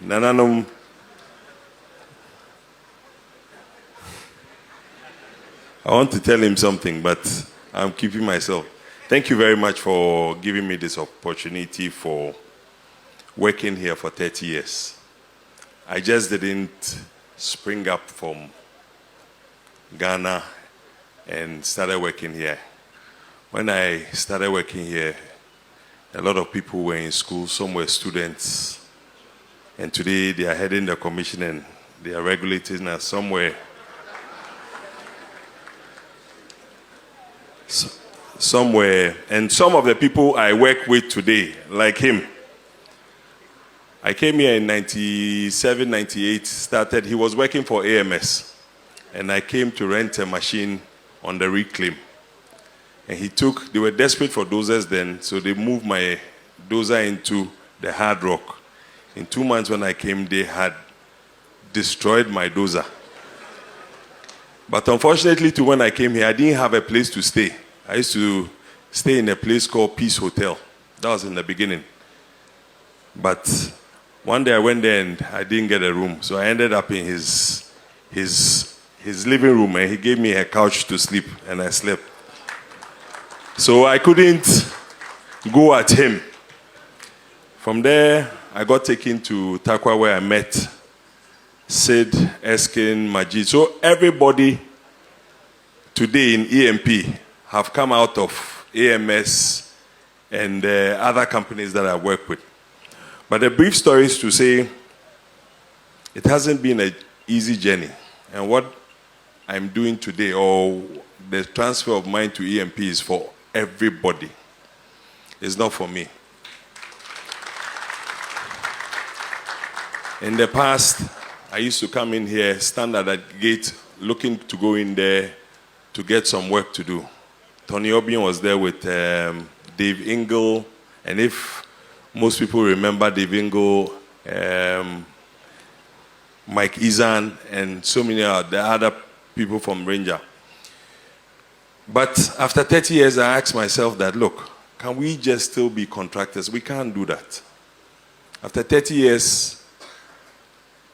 Nananum. I want to tell him something, but I'm keeping myself. Thank you very much for giving me this opportunity for working here for 30 years. I just didn't spring up from Ghana and started working here. When I started working here, a lot of people were in school, some were students, and today they are heading the commission and they are regulating us somewhere. Somewhere, and some of the people I work with today, like him, I came here in 97, 98, started, he was working for AMS, and I came to rent a machine on the reclaim. And they were desperate for dozers then, so they moved my dozer into the hard rock. In 2 months when I came, they had destroyed my dozer. But unfortunately, when I came here, I didn't have a place to stay. I used to stay in a place called Peace Hotel. That was in the beginning. But one day I went there and I didn't get a room, so I ended up in his living room, and he gave me a couch to sleep, and I slept. So I couldn't go at him. From there, I got taken to Takwa, where I met Sid, Eskin, Majid. So everybody today in EMP have come out of AMS and other companies that I work with. But the brief story is to say it hasn't been an easy journey. And what I'm doing today, or the transfer of mine to EMP, is for everybody. It's not for me. In the past, I used to come in here, stand at that gate, looking to go in there to get some work to do. Tony Obion was there with Dave Ingle, and if most people remember Dave Ingle, Mike Izan, and so many the other people from Ranger. But after 30 years, I asked myself that, look, can we just still be contractors? We can't do that. After 30 years,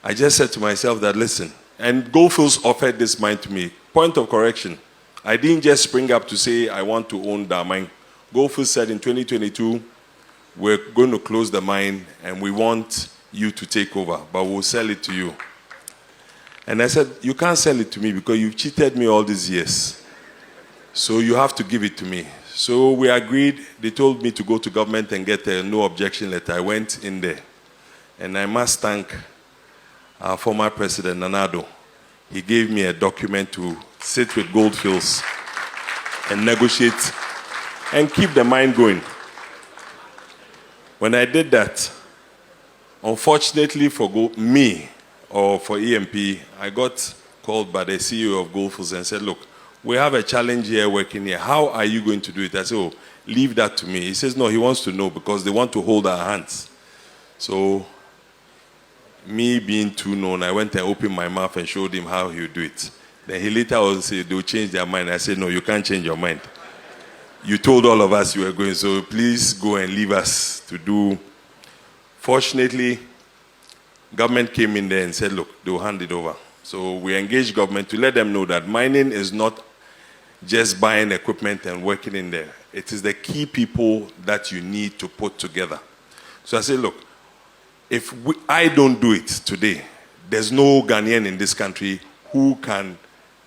I just said to myself that, listen, and Goldfields offered this mine to me. Point of correction, I didn't just spring up to say I want to own the mine. Goldfields said in 2022, we're going to close the mine and we want you to take over, but we'll sell it to you. And I said, you can't sell it to me because you've cheated me all these years. So you have to give it to me. So we agreed. They told me to go to government and get a no objection letter. I went in there. And I must thank our former president, Nanado. He gave me a document to sit with Goldfields and negotiate and keep the mine going. When I did that, unfortunately for me or for EMP, I got called by the CEO of Goldfields and said, look, we have a challenge here working here. How are you going to do it? I said, oh, leave that to me. He says, no, he wants to know because they want to hold our hands. So, me being too known, I went and opened my mouth and showed him how he would do it. Then he later on said, they'll change their mind. I said, no, you can't change your mind. You told all of us you were going, so please go and leave us to do. Fortunately, government came in there and said, look, they'll hand it over. So we engaged government to let them know that mining is not just buying equipment and working in there. It is the key people that you need to put together. So I said, look, if I don't do it today, there's no Ghanaian in this country who can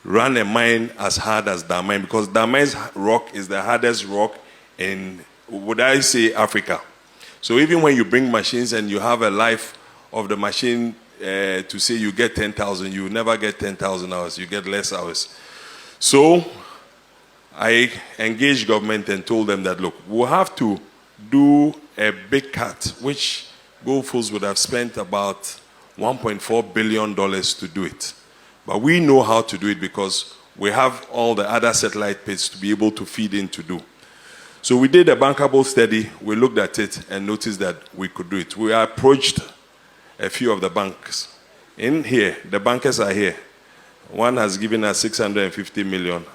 run a mine as hard as Damang, because Damang's rock is the hardest rock in, would I say, Africa. So even when you bring machines and you have a life of the machine to say you get 10,000, you never get 10,000 hours, you get less hours. So I engaged government and told them that, look, we'll have to do a big cut, which Goldfields would have spent about $1.4 billion to do it. But we know how to do it because we have all the other satellite pits to be able to feed in to do. So we did a bankable study, we looked at it and noticed that we could do it. We approached a few of the banks. In here, the bankers are here. One has given us 650 million,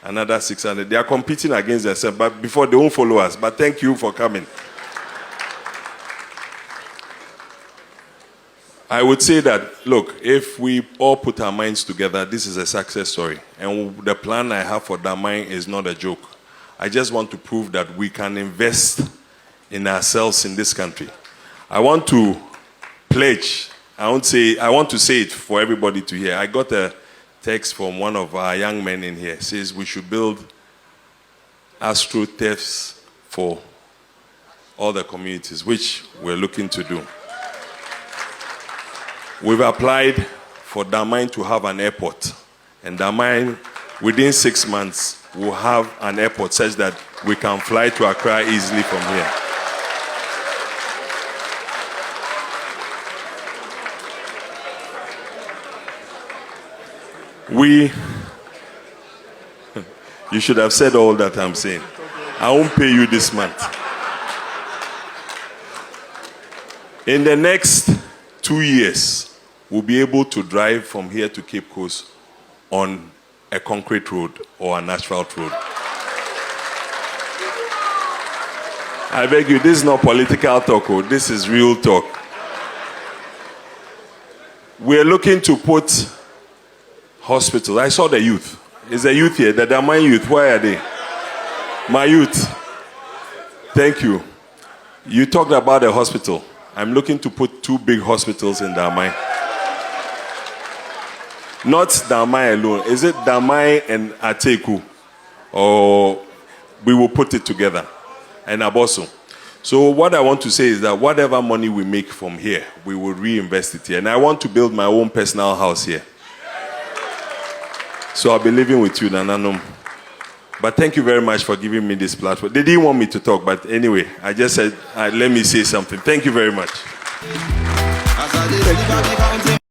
another 600. They are competing against themselves, but before they won't follow us. But thank you for coming. I would say that, look, if we all put our minds together, this is a success story. And the plan I have for Damang is not a joke. I just want to prove that we can invest in ourselves in this country. I want to pledge. I want to say it for everybody to hear. I got a text from one of our young men in here. It says we should build astroturfs for all the communities, which we're looking to do. We've applied for Damang to have an airport. And Damang, within 6 months, will have an airport such that we can fly to Accra easily from here. You should have said all that I'm saying. I won't pay you this month. In the next 2 years, we'll be able to drive from here to Cape Coast on a concrete road or an asphalt road. I beg you, this is not political talk, this is real talk. We're looking to put hospitals. I saw the youth. Is the youth here? The Damang youth, where are they? My youth. Thank you. You talked about a hospital. I'm looking to put 2 big hospitals in Damang. Not Damang alone. Is it Damang and Ateku? Or we will put it together. And Abossey. So what I want to say is that whatever money we make from here, we will reinvest it here. And I want to build my own personal house here. So I'll be living with you, Nananum. But thank you very much for giving me this platform. They didn't want me to talk, but anyway, I just said, let me say something. Thank you very much.